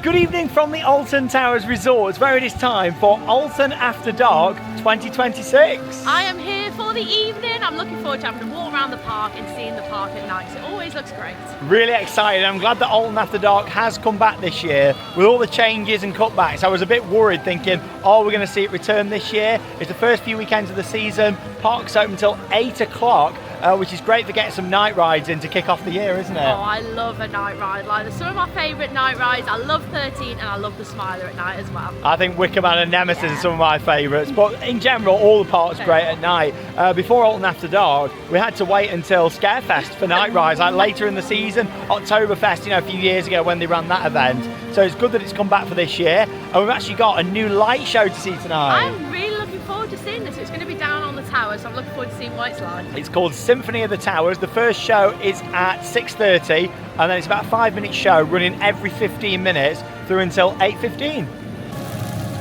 Good evening from the Alton Towers Resort. It's where it is time for Alton After Dark 2026. I am here for the evening. I'm looking forward to having to walk around the park and seeing the park at night. It always looks great. Really excited. I'm glad that Alton After Dark has come back this year with all the changes and cutbacks. I was a bit worried thinking, oh, we're going to see it return this year. It's the first few weekends of the season. Park's open until 8 o'clock. Which is great for getting some night rides in to kick off the year, isn't it? Oh, I love a night ride. Like, they're some of my favourite night rides. I love 13 and I love the Smiler at night as well. I think Wicker Man and Nemesis are some of my favourites, but in general, all the parks are great at night. Before Alton After Dark, we had to wait until Scarefest for night rides, like later in the season, Oktoberfest, a few years ago when they ran that event. So it's good that it's come back for this year, and we've actually got a new light show to see tonight. I'm really looking forward to seeing this. It's going to be down on the tower, so I'm looking forward to seeing what it's like. It's called Symphony of the Towers. The first show is at 6:30, and then it's about a 5-minute show running every 15 minutes through until 8:15.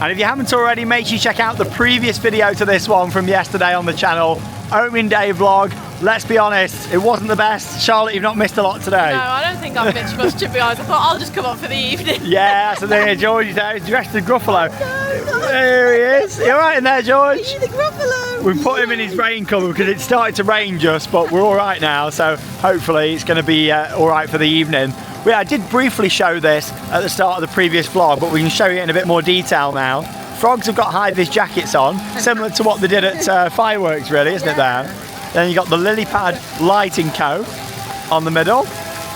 And if you haven't already, make sure you check out the previous video to this one from yesterday on the channel, opening day vlog. Let's be honest, it wasn't the best. Charlotte, you've not missed a lot today. No, I don't think I've missed much, to be honest. I thought I'll just come up for the evening. Yeah, that's the thing. George is there. He's dressed as Gruffalo. No. There he is. You all right in there, George? Are you the Gruffalo? We put him in his rain cover because it started to rain just, but we're all right now. So hopefully it's going to be all right for the evening. I did briefly show this at the start of the previous vlog, but we can show you in a bit more detail now. Frogs have got high-vis jackets on, similar to what they did at fireworks, really, isn't it there? Then you've got the lily pad lighting co on the middle.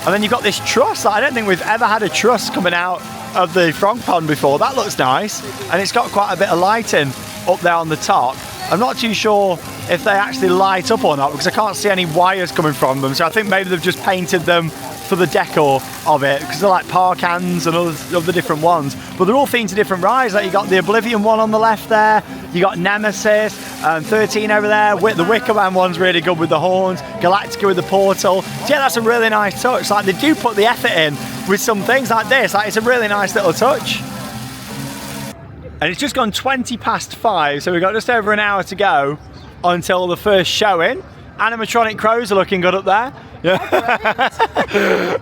And then you've got this truss. I don't think we've ever had a truss coming out of the frog pond before. That looks nice. And it's got quite a bit of lighting up there on the top. I'm not too sure if they actually light up or not because I can't see any wires coming from them. So I think maybe they've just painted them for the decor of it because they're like park hands and other different ones. But they're all themed to different rides. Like you got the Oblivion one on the left there. You got Nemesis, 13 over there. The Wicker Man one's really good with the horns. Galactica with the portal. So yeah, that's a really nice touch. Like they do put the effort in with some things like this. Like it's a really nice little touch. And it's just gone 5:20, so we've got just over an hour to go until the first showing. Animatronic crows are looking good up there. Yeah.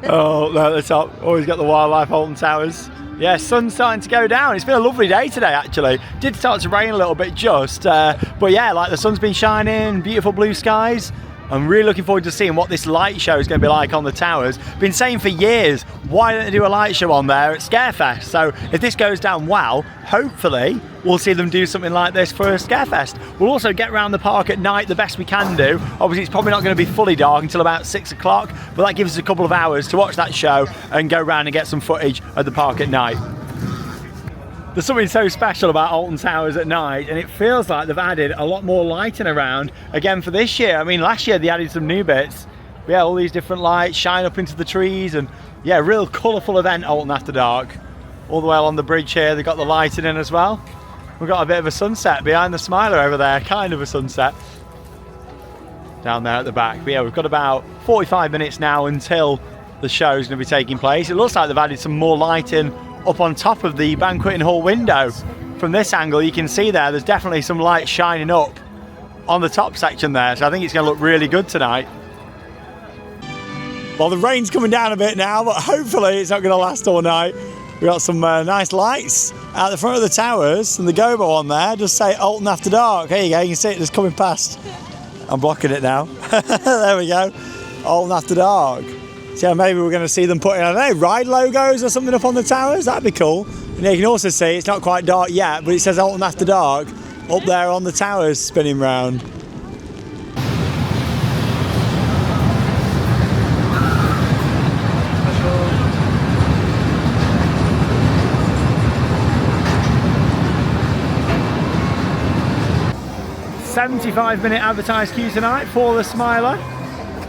Oh, no, at the top. Always got the wildlife Alton Towers. Yeah, sun's starting to go down. It's been a lovely day today, actually. Did start to rain a little bit just, but yeah, like the sun's been shining, beautiful blue skies. I'm really looking forward to seeing what this light show is going to be like on the towers. Been saying for years, why don't they do a light show on there at Scarefest? So if this goes down well, hopefully we'll see them do something like this for Scarefest. We'll also get around the park at night the best we can do. Obviously it's probably not going to be fully dark until about 6 o'clock, but that gives us a couple of hours to watch that show and go around and get some footage of the park at night. There's something so special about Alton Towers at night, and it feels like they've added a lot more lighting around again for this year. I mean, last year they added some new bits. Yeah, all these different lights shine up into the trees, and yeah, real colourful event, Alton After Dark. All the way along the bridge here, they've got the lighting in as well. We've got a bit of a sunset behind the Smiler over there, kind of a sunset. Down there at the back. But yeah, we've got about 45 minutes now until the show's going to be taking place. It looks like they've added some more lighting up on top of the banqueting hall window. From this angle you can see there's definitely some light shining up on the top section there, so I think it's going to look really good tonight. Well, the rain's coming down a bit now, but hopefully it's not going to last all night. We've got some nice lights out the front of the towers, and the gobo on there just say Alton After Dark. There you go, you can see it just coming past. I'm blocking it now. There we go, Alton After Dark. So yeah, maybe we're going to see them putting, I don't know, ride logos or something up on the towers. That'd be cool. And you can also see it's not quite dark yet, but it says Alton After Dark up there on the towers spinning round. "75-minute advertised queue tonight for the Smiler."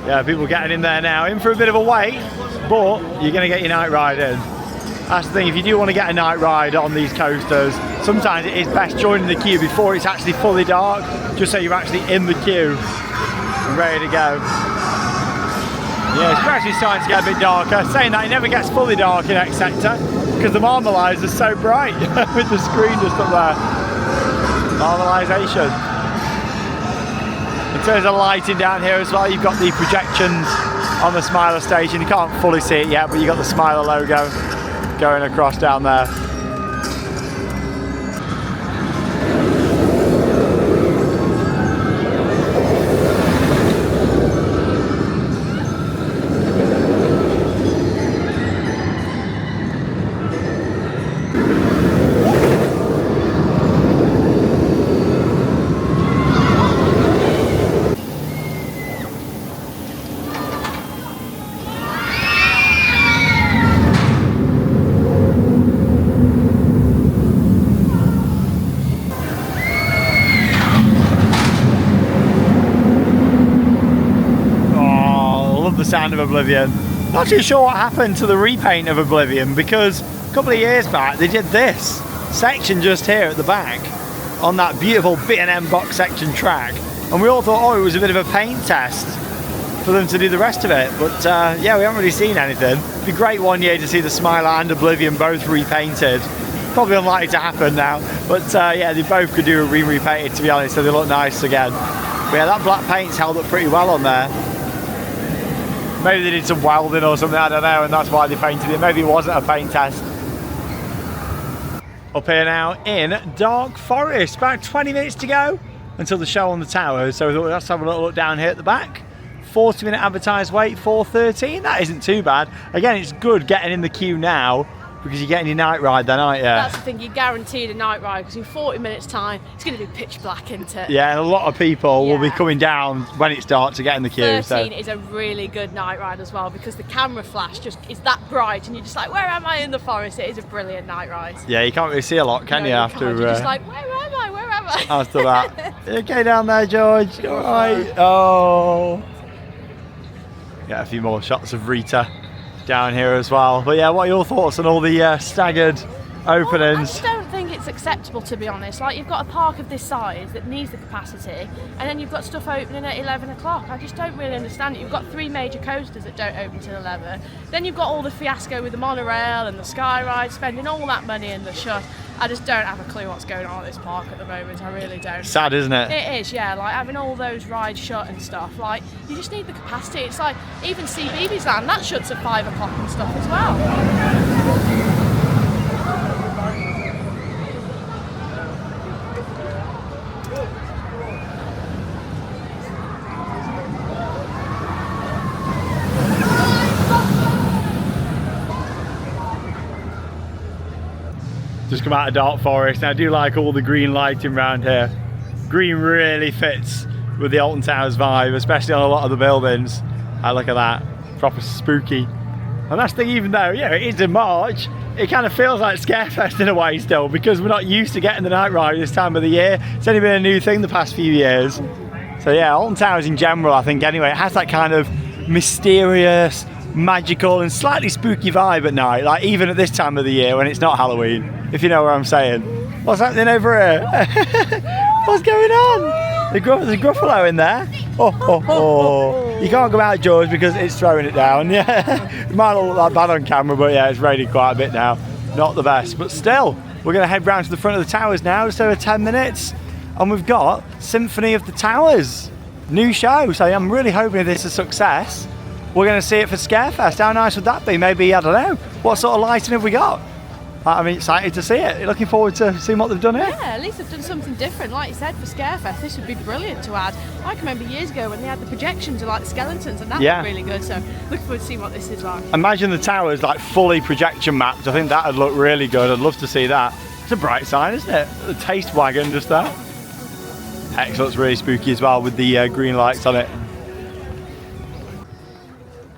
Yeah, people getting in there now, in for a bit of a wait, but you're going to get your night ride in. That's the thing, if you do want to get a night ride on these coasters, sometimes it is best joining the queue before it's actually fully dark, just so you're actually in the queue and ready to go. Yeah, it's actually starting to get a bit darker. Saying that, it never gets fully dark in X Sector because the Marmalised are so bright with the screen just up there. Marmalisation. In terms of lighting down here as well, you've got the projections on the Smiler station. You can't fully see it yet, but you've got the Smiler logo going across down there. Sound of Oblivion. Not too sure what happened to the repaint of Oblivion, because a couple of years back they did this section just here at the back on that beautiful B&M box section track, and we all thought, oh, it was a bit of a paint test for them to do the rest of it, but yeah, we haven't really seen anything. It'd be great one year to see the Smiler and Oblivion both repainted. Probably unlikely to happen now, but yeah, they both could do a repainted, to be honest, so they look nice again. But yeah, that black paint's held up pretty well on there. Maybe they did some welding or something, I don't know, and that's why they painted it. Maybe it wasn't a paint test. Up here now in Dark Forest, about 20 minutes to go until the show on the towers. So we thought let's have a little look down here at the back. 40-minute advertised wait, 4:13. That isn't too bad. Again, it's good getting in the queue now because you're getting your night ride then, aren't you? That's the thing, you're guaranteed a night ride because in 40 minutes time it's going to be pitch black, isn't it? Yeah, and a lot of people will be coming down when it's dark to get in the queue. 13 is a really good night ride as well because the camera flash just is that bright and you're just like, where am I in the forest? It is a brilliant night ride. Yeah, you can't really see a lot, can you? After you're just like, where am I? Where am I? After that. You okay down there, George? All right. Oh. Get a few more shots of Rita down here as well. But yeah, what are your thoughts on all the staggered openings? Well, I just don't think it's acceptable, to be honest. Like, you've got a park of this size that needs the capacity, and then you've got stuff opening at 11 o'clock. I just don't really understand it. You've got 3 major coasters that don't open till 11. Then you've got all the fiasco with the monorail and the sky ride, spending all that money in the shut. I just don't have a clue what's going on at this park at the moment. I really don't. Sad, isn't it? It is, yeah. Like, having all those rides shut and stuff. Like, you just need the capacity. It's like, even CBeebies Land, that shuts at 5 o'clock and stuff as well. Just come out of Dark Forest, and I do like all the green lighting around here. Green really fits with the Alton Towers vibe, especially on a lot of the buildings. Look at that, proper spooky. And that's the thing, even though, yeah, it is in March, it kind of feels like Scarefest in a way still, because we're not used to getting the night ride this time of the year. It's only been a new thing the past few years. So yeah, Alton Towers in general, I think anyway, it has that kind of mysterious, magical and slightly spooky vibe at night, like even at this time of the year when it's not Halloween, if you know what I'm saying. What's happening over here? What's going on? There's a Gruffalo in there. Oh. You can't go out, George, because it's throwing it down. Yeah, it might not look that bad on camera, but yeah, it's raining quite a bit now. Not the best, but still, we're going to head round to the front of the towers now, just over 10 minutes, and we've got Symphony of the Towers, new show. So I'm really hoping if this is a success, we're going to see it for Scarefest. How nice would that be? Maybe, I don't know, what sort of lighting have we got? I'm excited to see it. Looking forward to seeing what they've done here. Yeah, at least they've done something different. Like you said, for Scarefest, this would be brilliant to add. I can remember years ago when they had the projections of like the skeletons, and that looked really good. So looking forward to see what this is like. Imagine the towers like fully projection mapped. I think that would look really good. I'd love to see that. It's a bright sign, isn't it? The taste wagon, just that. Hex looks really spooky as well with the green lights on it.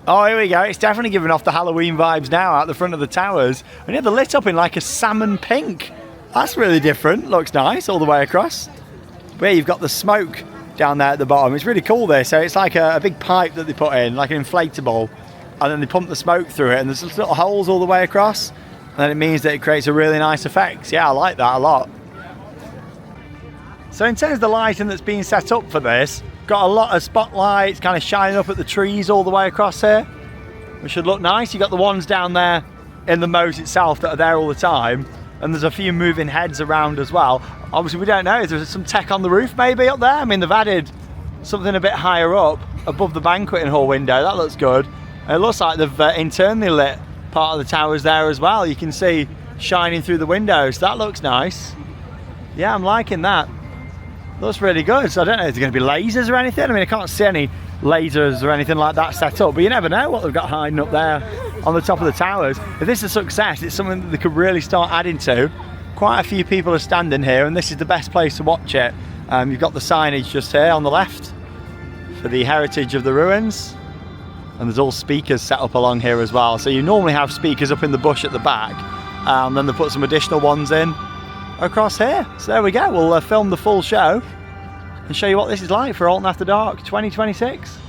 Oh, here we go. It's definitely giving off the Halloween vibes now out the front of the towers. And yeah, they're lit up in like a salmon pink. That's really different. Looks nice all the way across. But yeah, you've got the smoke down there at the bottom. It's really cool there. So it's like a big pipe that they put in, like an inflatable. And then they pump the smoke through it, and there's little holes all the way across. And then it means that it creates a really nice effect. Yeah, I like that a lot. So in terms of the lighting that's being set up for this, got a lot of spotlights kind of shining up at the trees all the way across here, which should look nice. You've got the ones down there in the moat itself that are there all the time, and there's a few moving heads around as well. Obviously we don't know if there's some tech on the roof maybe up there. I mean, they've added something a bit higher up above the banqueting hall window. That looks good. And it looks like they've internally lit part of the towers there as well. You can see shining through the windows. That looks nice. Yeah, I'm liking that. Looks really good. So I don't know, is there going to be lasers or anything? I mean, I can't see any lasers or anything like that set up, but you never know what they've got hiding up there on the top of the towers. If this is a success, it's something that they could really start adding to. Quite a few people are standing here, and this is the best place to watch it. You've got the signage just here on the left for the heritage of the ruins, and there's all speakers set up along here as well. So you normally have speakers up in the bush at the back, and then they put some additional ones in across here. So there we go, we'll film the full show and show you what this is like for Alton After Dark 2026.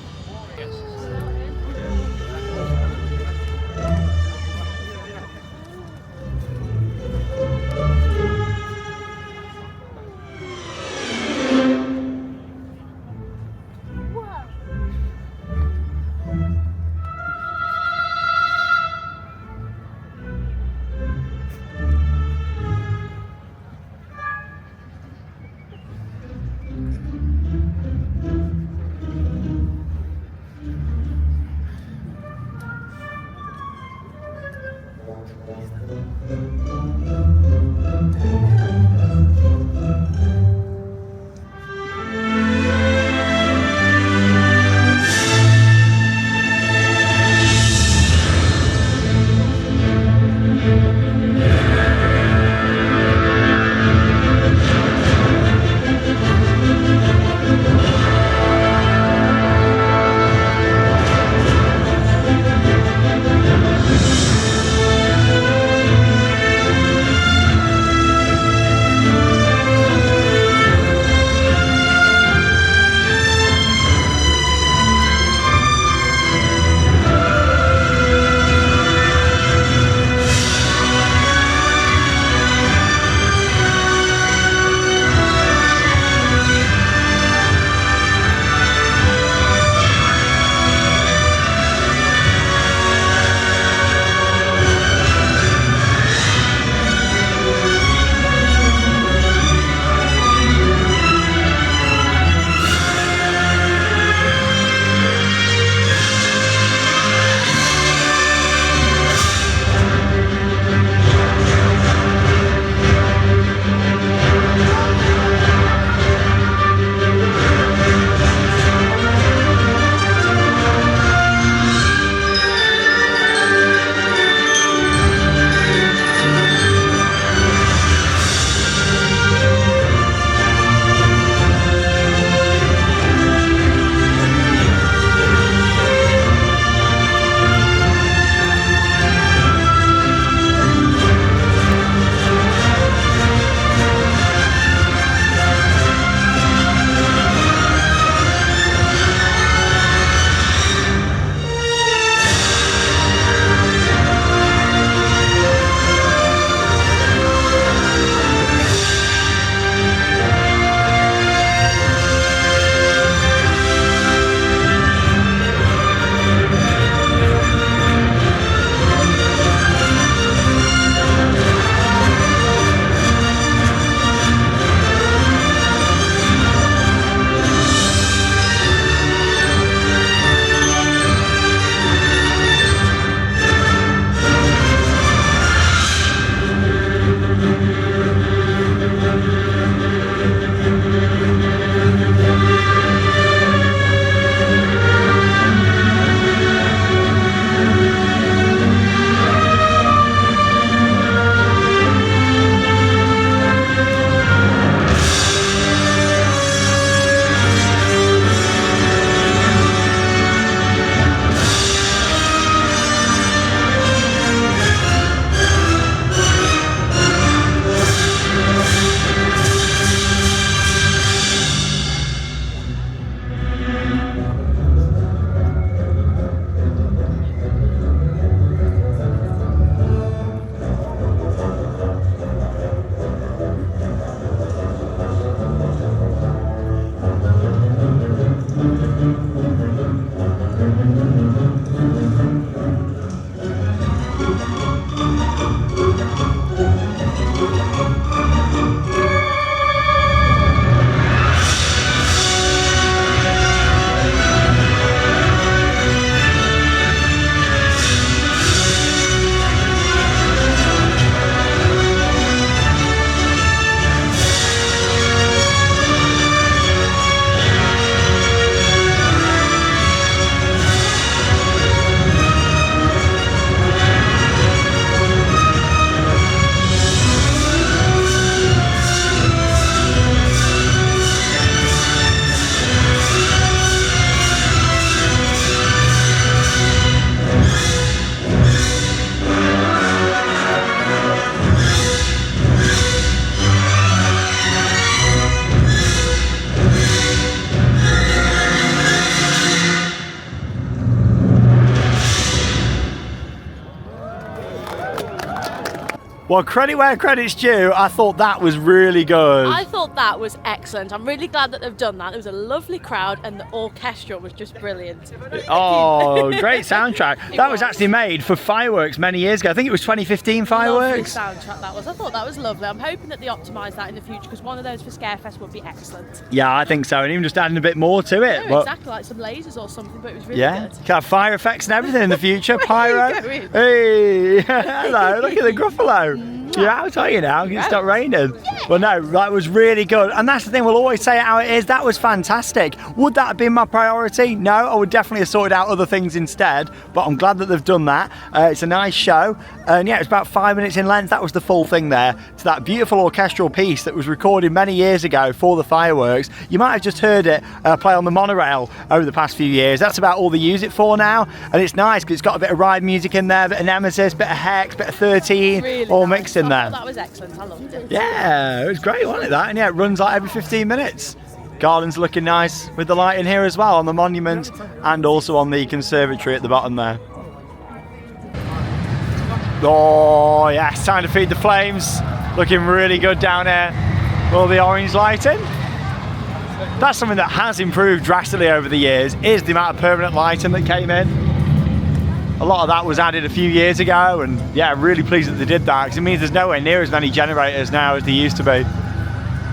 Well, credit where credit's due, I thought that was really good. I thought that was excellent. I'm really glad that they've done that. There was a lovely crowd and the orchestra was just brilliant. Oh, great soundtrack. That was actually made for fireworks many years ago. I think it was 2015 fireworks. Lovely soundtrack that was. I thought that was lovely. I'm hoping that they optimise that in the future because one of those for Scarefest would be excellent. Yeah, I think so. And even just adding a bit more to it. No, exactly, like some lasers or something, but it was really good. Can have fire effects and everything in the future. Pyro. Going? Hey, hello, look at the Gruffalo. You're out, are you now? It's not raining. Well, no, that was really good. And that's the thing, we'll always say it how it is. That was fantastic. Would that have been my priority? No, I would definitely have sorted out other things instead. But I'm glad that they've done that. It's a nice show. And yeah, it's about 5 minutes in length. That was the full thing there. To that beautiful orchestral piece that was recorded many years ago for the fireworks. You might have just heard it play on the monorail over the past few years. That's about all they use it for now. And it's nice because it's got a bit of ride music in there, a bit of Nemesis, bit of Hex, bit of 13, Really all nice. mixed in there. That was excellent. I loved it. Yeah, it was great, wasn't it, that? And yeah, it runs like every 15 minutes. Gardens looking nice with the light in here as well on the monument and also on the conservatory at the bottom there. Oh yeah, it's time to feed the flames. Looking really good down here. All the orange lighting. That's something that has improved drastically over the years, is the amount of permanent lighting that came in. A lot of that was added a few years ago, and yeah, really pleased that they did that because it means there's nowhere near as many generators now as there used to be.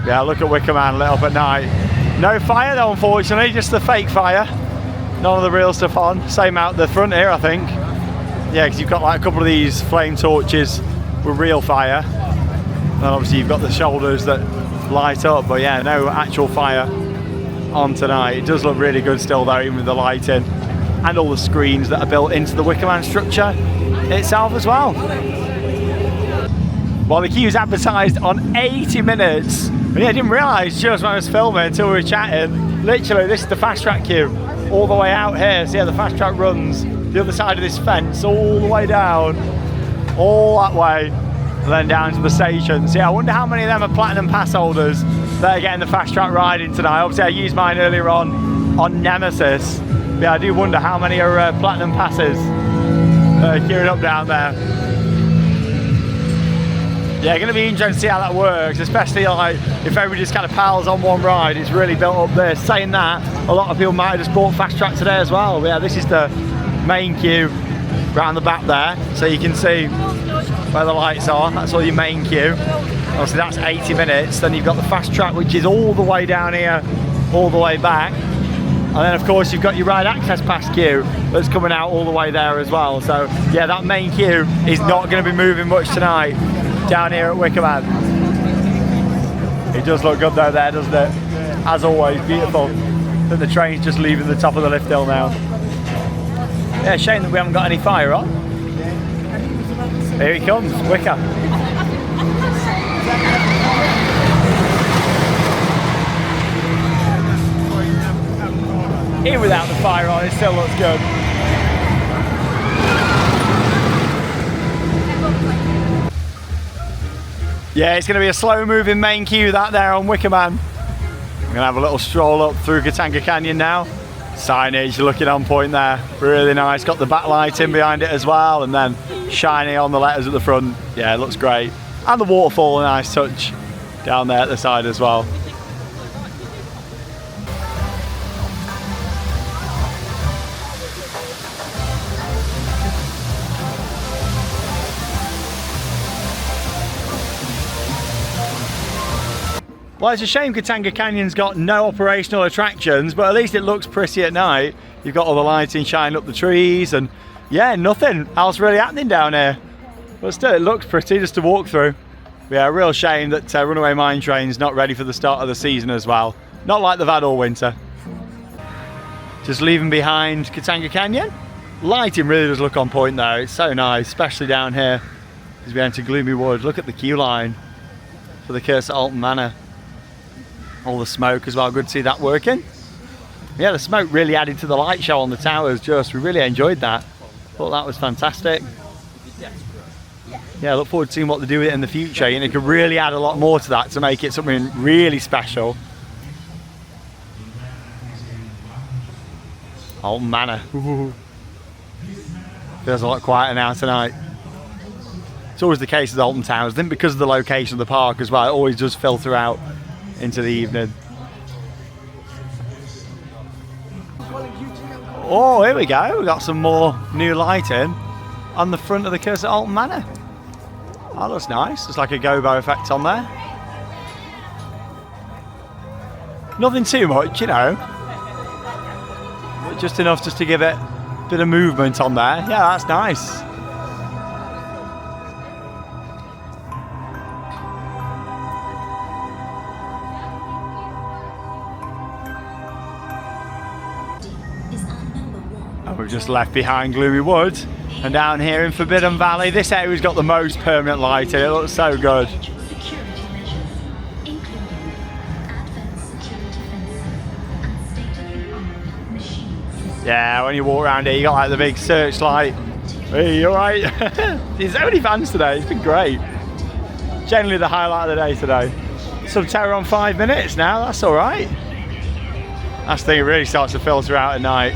Yeah, look at Wicker Man lit up at night. No fire though, unfortunately, just the fake fire. None of the real stuff on. Same out the front here, I think. Yeah, because you've got like a couple of these flame torches with real fire. And obviously you've got the shoulders that light up, but yeah, no actual fire on tonight. It does look really good still though, even with the lighting. And all the screens that are built into the Wicker Man structure itself as well. Well, the queue's advertised on 80 minutes. And yeah, I didn't realise just when I was filming until we were chatting. Literally, this is the fast track queue all the way out here. So yeah, the fast track runs the other side of this fence all the way down, all that way, and then down to the station. So yeah, I wonder how many of them are Platinum Pass holders that are getting the fast track riding tonight. Obviously, I used mine earlier on Nemesis. Yeah, I do wonder how many are Platinum Passes queuing up down there. Yeah, going to be interesting to see how that works, especially like if everybody just kind of piles on one ride. It's really built up there. Saying that, a lot of people might have just bought fast track today as well. But yeah, this is the main queue round the back there, so you can see where the lights are. That's all your main queue. Obviously that's 80 minutes. Then you've got the fast track, which is all the way down here, all the way back. And then of course you've got your ride access pass queue that's coming out all the way there as well. So yeah, that main queue is not going to be moving much tonight down here at Wicker Man. It does look good though there, doesn't it? As always, beautiful. I think the train's just leaving the top of the lift hill now. Yeah, shame that we haven't got any fire on. Here he comes, Wicker. Even without the fire on, it still looks good. Yeah, it's going to be a slow moving main queue that there on Wicker Man. I'm going to have a little stroll up through Katanga Canyon now. Signage looking on point there, really nice. Got the backlighting behind it as well, and then shiny on the letters at the front. Yeah, it looks great. And the waterfall, a nice touch down there at the side as well. Well, it's a shame Katanga Canyon's got no operational attractions, but at least it looks pretty at night. You've got all the lighting shining up the trees, and yeah, nothing else really happening down here. But still, it looks pretty just to walk through. But yeah, a real shame that Runaway Mine Train's not ready for the start of the season as well. Not like they've had all winter. Just leaving behind Katanga Canyon. Lighting really does look on point though. It's so nice, especially down here as we enter Gloomy Wood. Look at the queue line for the Curse at Alton Manor. All the smoke as well, good to see that working. Yeah, the smoke really added to the light show on the towers. We really enjoyed that. Thought that was fantastic. Yeah, I look forward to seeing what they do with it in the future. You know, it could really add a lot more to that to make it something really special. Alton Manor. Ooh. Feels a lot quieter now tonight. It's always the case with Alton Towers. Then because of the location of the park as well, it always does filter out into the evening. Oh, here we go. We've got some more new lighting on the front of the Curse at Alton Manor. Oh, looks nice. It's like a gobo effect on there. Nothing too much, you know. But just enough just to give it a bit of movement on there. Yeah, that's nice. And we've just left behind Gloomy Wood. And down here in Forbidden Valley, this area's got the most permanent lighting. It looks so good. Yeah, when you walk around here, you got like the big searchlight. Hey, you alright? There's so many fans today, it's been great. Generally the highlight of the day today. Some terror on 5 minutes now, that's alright. That's the thing, it really starts to filter out at night.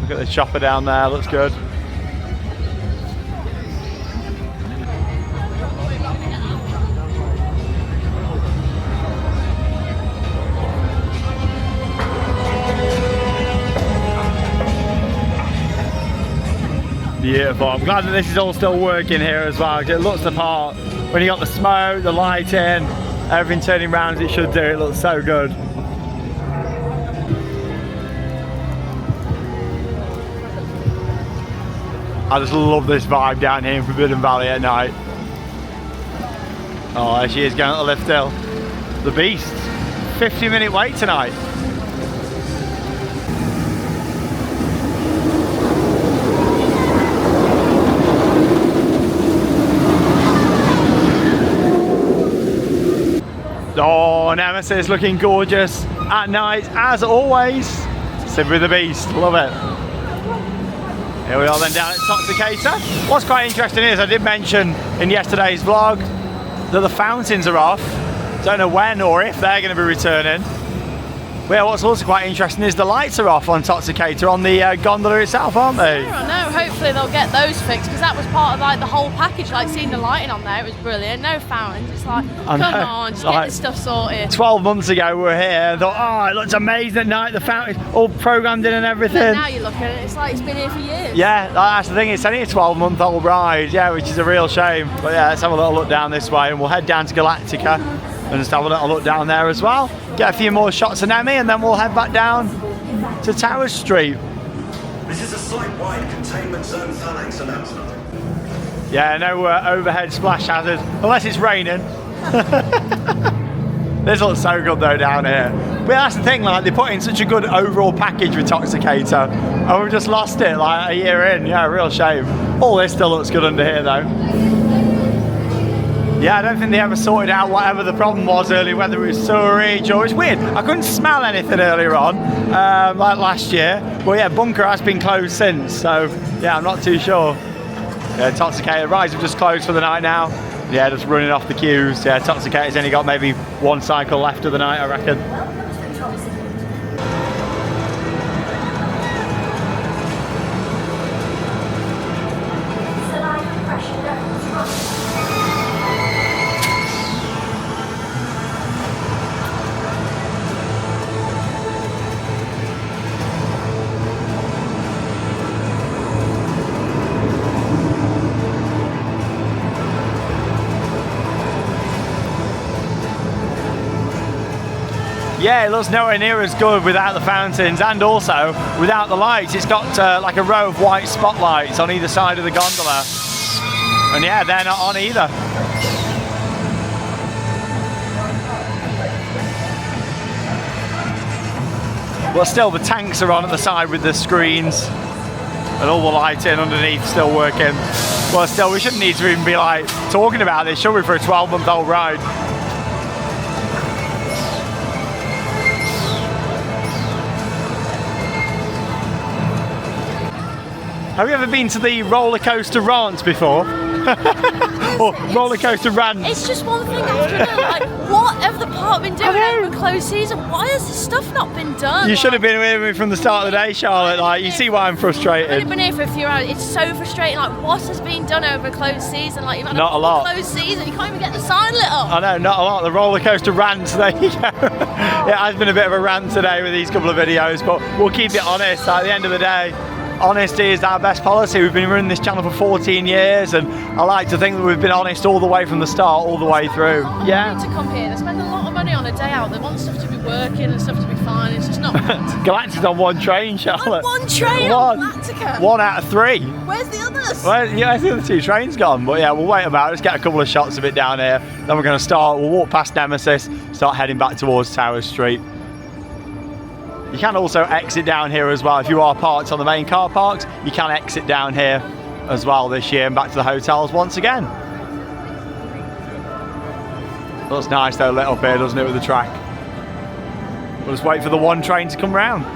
Look at the chopper down there, looks good. Beautiful. I'm glad that this is all still working here as well, because it looks the part. When you got the smoke, the lighting, everything turning round as it should do, it looks so good. I just love this vibe down here in Forbidden Valley at night. Oh, there she is going up the lift hill. The Beast. 50-minute wait tonight. Oh, Nemesis looking gorgeous at night, as always. Sid with the Beast, love it. Here we are then down at Toxicator. What's quite interesting is I did mention in yesterday's vlog that the fountains are off. Don't know when or if they're going to be returning. But yeah, what's also quite interesting is the lights are off on Toxicator on the gondola itself, aren't they? I don't know, hopefully they'll get those fixed, because that was part of like the whole package, like seeing the lighting on there, it was brilliant. No fountains, it's like, come on, just get this stuff sorted. 12 months ago we were here, thought, oh, it looks amazing at night, the fountains all programmed in and everything. And now you look at it, it's like it's been here for years. Yeah, that's the thing, it's only a 12-month-old ride, yeah, which is a real shame. But yeah, let's have a little look down this way and we'll head down to Galactica and just have a little look down there as well. Get a few more shots of Nemi and then we'll head back down to Towers Street. This is a site-wide containment zone phalanx announcement. Yeah, no overhead splash hazard, unless it's raining. This looks so good though down here. But that's the thing, like they put in such a good overall package with Toxicator and we've just lost it like a year in. Yeah, real shame. All this still looks good under here though. Yeah, I don't think they ever sorted out whatever the problem was earlier, whether it was sewerage or it's weird. I couldn't smell anything earlier on, like last year. But yeah, Bunker has been closed since, so yeah, I'm not too sure. Yeah, Toxicator rides have just closed for the night now. Yeah, just running off the queues. Yeah, Toxicator's only got maybe one cycle left of the night, I reckon. Yeah, it looks nowhere near as good without the fountains and also without the lights. It's got like a row of white spotlights on either side of the gondola. And yeah, they're not on either. But still, the tanks are on at the side with the screens and all the lighting underneath still working. Well, still, we shouldn't need to even be like talking about this, should we, for a 12-month-old ride? Have you ever been to the roller coaster rant before? or roller coaster rant. It's just one thing after another. Like, what have the park been doing over closed season? Why has this stuff not been done? You should have been with me from the start of the day, Charlotte. Like, you see why I'm frustrated. I've only been here for a few hours. It's so frustrating. Like, what has been done over closed season? Like, you've had Not a lot. Closed season. You can't even get the sign lit up. I know, not a lot. The roller coaster rants, there you go. It has been a bit of a rant today with these couple of videos, but we'll keep it honest. At the end of the day, honesty is our best policy. We've been running this channel for 14 years, and I like to think that we've been honest all the way from the start, all the way through. Yeah. To come here, they spend a lot of money on a day out. They want stuff to be working and stuff to be fine. It's just not right. Galactic's on one train, Charlotte. On one train on Galactica? 1 out of 3. Where's the others? Well, yeah, the other 2 trains gone, but yeah, we'll wait about. Let's get a couple of shots of it down here. Then we're going to start. We'll walk past Nemesis, start heading back towards Towers Street. You can also exit down here as well. If you are parked on the main car parks, you can exit down here as well this year and back to the hotels once again. Looks nice though, lit up here, doesn't it, with the track? We'll just wait for the one train to come round.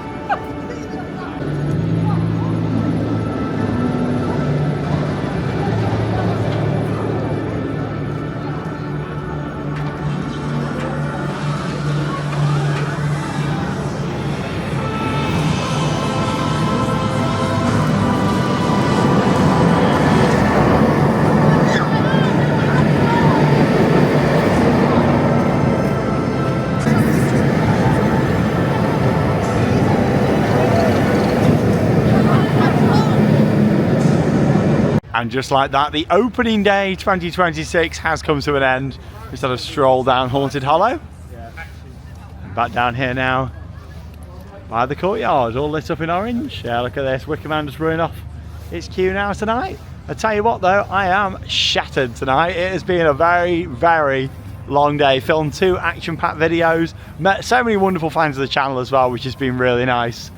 And just like that, the opening day 2026 has come to an end. We sort of stroll down Haunted Hollow. Back down here now by the courtyard, all lit up in orange. Yeah, look at this, Wicker Man just running off its queue now tonight. I tell you what though, I am shattered tonight. It has been a very, very long day. Filmed 2 action-packed videos. Met so many wonderful fans of the channel as well, which has been really nice.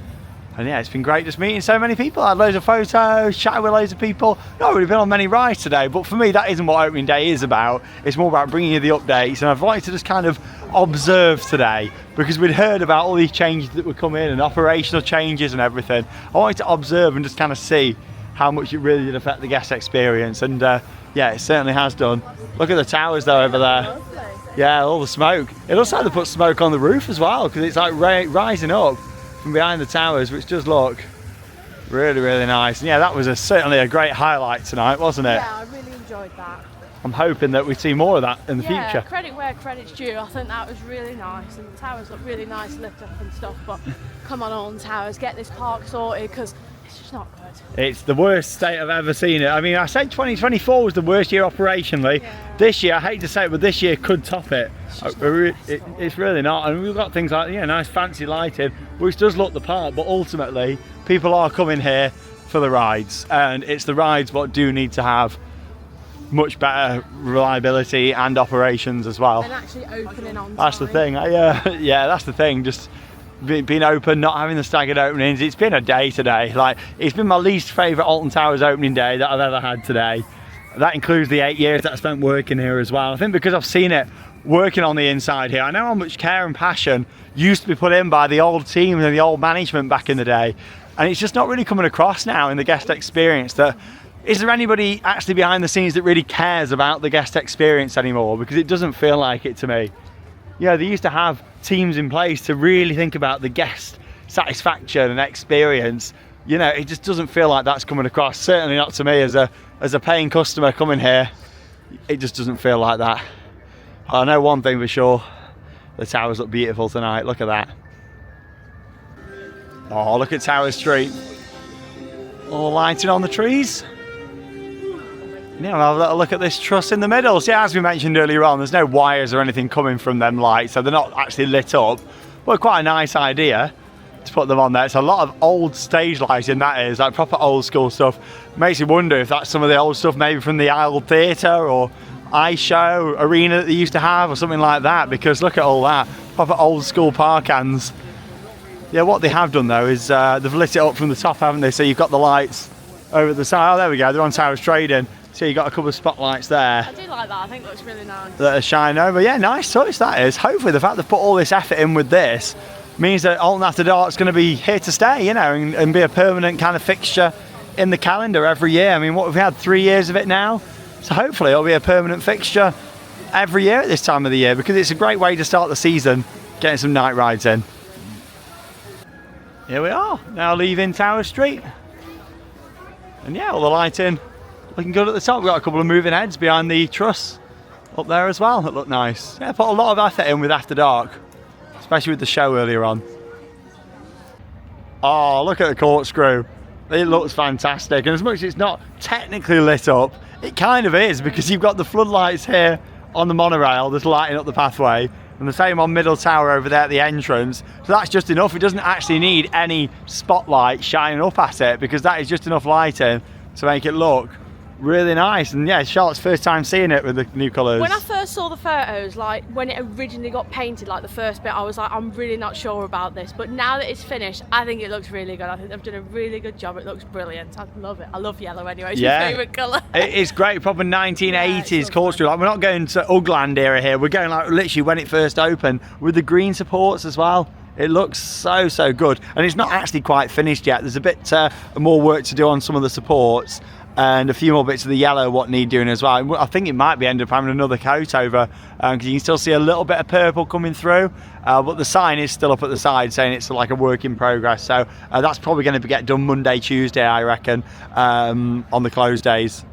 And yeah, it's been great just meeting so many people. I had loads of photos, chatted with loads of people. Not really been on many rides today, but for me that isn't what opening day is about. It's more about bringing you the updates, and I'd like to just kind of observe today, because we'd heard about all these changes that would come in and operational changes and everything. I wanted to observe and just kind of see how much it really did affect the guest experience, and yeah, it certainly has done. Look at the towers though over there. Yeah, all the smoke. It looks like they put smoke on the roof as well, because it's like rising up from behind the towers, which does look really, really nice. And yeah, that was certainly a great highlight tonight, wasn't it? Yeah, I really enjoyed that. I'm hoping that we see more of that in the future. future. Credit where credit's due. I think that was really nice, and the towers look really nice lit up and stuff, but come on, Alton Towers, get this park sorted, because it's just not good. It's the worst state I've ever seen it. I mean, I said 2024 was the worst year operationally. Yeah. This year, I hate to say it, but this year could top it. It's really not. And we've got things like, yeah, nice fancy lighting, which does look the part, but ultimately people are coming here for the rides, and it's the rides what do need to have much better reliability and operations as well. And actually opening on time. That's the thing. Yeah, that's the thing. Just being open, not having the staggered openings. It's been a day today. Like, it's been my least favourite Alton Towers opening day that I've ever had today. That includes the 8 years that I spent working here as well. I think because I've seen it working on the inside here, I know how much care and passion used to be put in by the old teams and the old management back in the day, and it's just not really coming across now in the guest experience. That is there anybody actually behind the scenes that really cares about the guest experience anymore? Because it doesn't feel like it to me. Yeah, they used to have teams in place to really think about the guest satisfaction and experience. You know, it just doesn't feel like that's coming across. Certainly not to me as a paying customer coming here. It just doesn't feel like that. I know one thing for sure, the towers look beautiful tonight. Look at that. Oh, look at Tower Street. All lighting on the trees. Yeah, we'll have a little look at this truss in the middle. So yeah, as we mentioned earlier on, there's no wires or anything coming from them lights, so they're not actually lit up. But quite a nice idea to put them on there. It's a lot of old stage lighting, that is, like proper old school stuff. Makes you wonder if that's some of the old stuff maybe from the Isle Theatre or Ice Show arena that they used to have or something like that, because look at all that, proper old school park hands. Yeah, what they have done though is they've lit it up from the top, haven't they? So you've got the lights over the side. Oh, there we go, they're on Towers Trading. So you've got a couple of spotlights there. I do like that, I think it looks really nice. That are shining over. Yeah, nice touch that is. Hopefully the fact they've put all this effort in with this means that Alton After Dark is going to be here to stay, you know, and be a permanent kind of fixture in the calendar every year. I mean, what we've had 3 years of it now. So hopefully it'll be a permanent fixture every year at this time of the year, because it's a great way to start the season, getting some night rides in. Here we are, now leaving Tower Street. And yeah, all the lighting looking good at the top. We've got a couple of moving heads behind the truss up there as well that look nice. Yeah, put a lot of effort in with After Dark, especially with the show earlier on. Oh, look at the corkscrew. It looks fantastic. And as much as it's not technically lit up, it kind of is, because you've got the floodlights here on the monorail that's lighting up the pathway, and the same on Middle Tower over there at the entrance. So that's just enough. It doesn't actually need any spotlight shining up at it, because that is just enough lighting to make it look really nice. And yeah, Charlotte's first time seeing it with the new colours. When I first saw the photos, like when it originally got painted, like the first bit, I was like, I'm really not sure about this. But now that it's finished, I think it looks really good. I think they've done a really good job. It looks brilliant. I love it. I love yellow anyway. It's my favourite colour. It's great, proper 1980s corkscrew. Like, we're not going to Ugland era here. We're going like literally when it first opened, with the green supports as well. It looks so good, and it's not actually quite finished yet. There's a bit more work to do on some of the supports, and a few more bits of the yellow what need doing as well. I think it might be end up having another coat over, because you can still see a little bit of purple coming through, but the sign is still up at the side saying it's like a work in progress. So that's probably going to get done Monday, Tuesday, I reckon, on the closed days.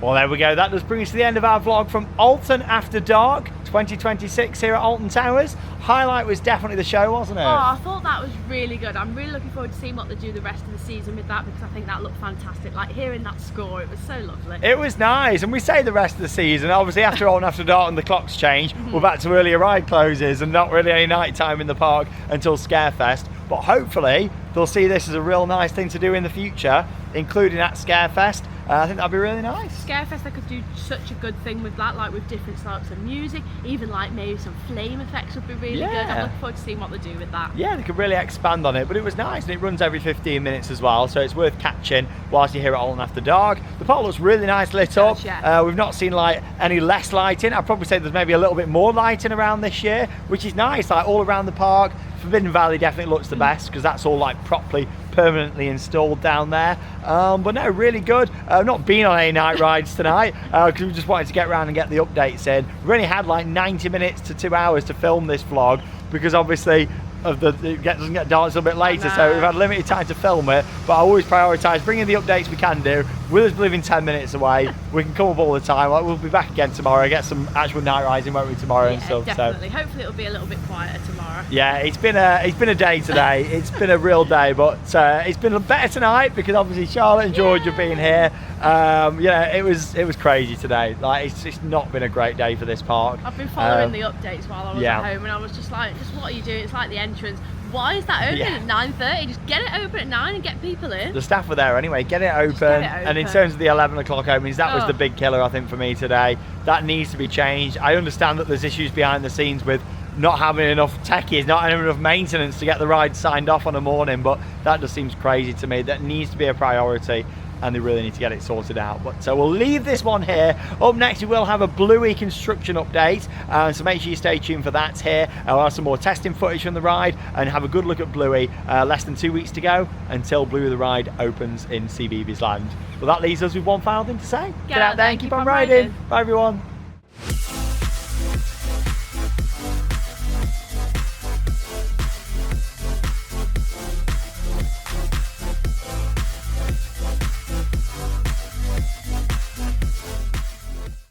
Well, there we go. That does bring us to the end of our vlog from Alton After Dark 2026 here at Alton Towers. Highlight was definitely the show, wasn't it? Oh, I thought that was really good. I'm really looking forward to seeing what they do the rest of the season with that, because I think that looked fantastic. Like, hearing that score, it was so lovely. It was nice, and we say the rest of the season. Obviously, after Alton After Dark and the clocks change, we're back to earlier ride closes and not really any night time in the park until Scarefest. But hopefully, they'll see this as a real nice thing to do in the future, including at Scarefest. I think that'd be really nice. Scarefest, I could do such a good thing with that, like with different types of music, even like maybe some flame effects would be really good. I'm looking forward to seeing what they do with that. Yeah, they could really expand on it, but it was nice, and it runs every 15 minutes as well, so it's worth catching whilst you're here at Alton After Dark. The park looks really nice lit up. We've not seen like any less lighting. I'd probably say there's maybe a little bit more lighting around this year, which is nice, like all around the park. Forbidden Valley definitely looks the best, because that's all like properly permanently installed down there, but no, really good. Not been on any night rides tonight, because we just wanted to get around and get the updates in. We've only had like 90 minutes to 2 hours to film this vlog, because obviously it doesn't get dark until a bit later, so we've had limited time to film it. But I always prioritise bringing the updates we can do. With us living 10 minutes away, we can come up all the time. Like, we'll be back again tomorrow, get some actual night rides in, won't we, tomorrow and stuff. Definitely. So hopefully it'll be a little bit quieter tomorrow. Yeah, it's been a day today. It's been a real day, but it's been better tonight, because obviously Charlotte and George have been here. Yeah, it was crazy today. Like, it's not been a great day for this park. I've been following the updates while I was at home, and I was just like, what are you doing? It's like the entrance. Why is that open at 9:30? Just get it open at 9 and get people in. The staff were there anyway. Get it open. And in terms of the 11 o'clock openings, that was the big killer, I think, for me today. That needs to be changed. I understand that there's issues behind the scenes with not having enough techies, not having enough maintenance to get the ride signed off on a morning, but that just seems crazy to me. That needs to be a priority, and they really need to get it sorted out. But so we'll leave this one here. Up next, we will have a Bluey construction update, so make sure you stay tuned for that here. I'll have some more testing footage from the ride and have a good look at Bluey. Less than 2 weeks to go until Bluey the Ride opens in CBeebies Land. Well, that leaves us with one final thing to say. Get out there and keep on riding. Bye everyone.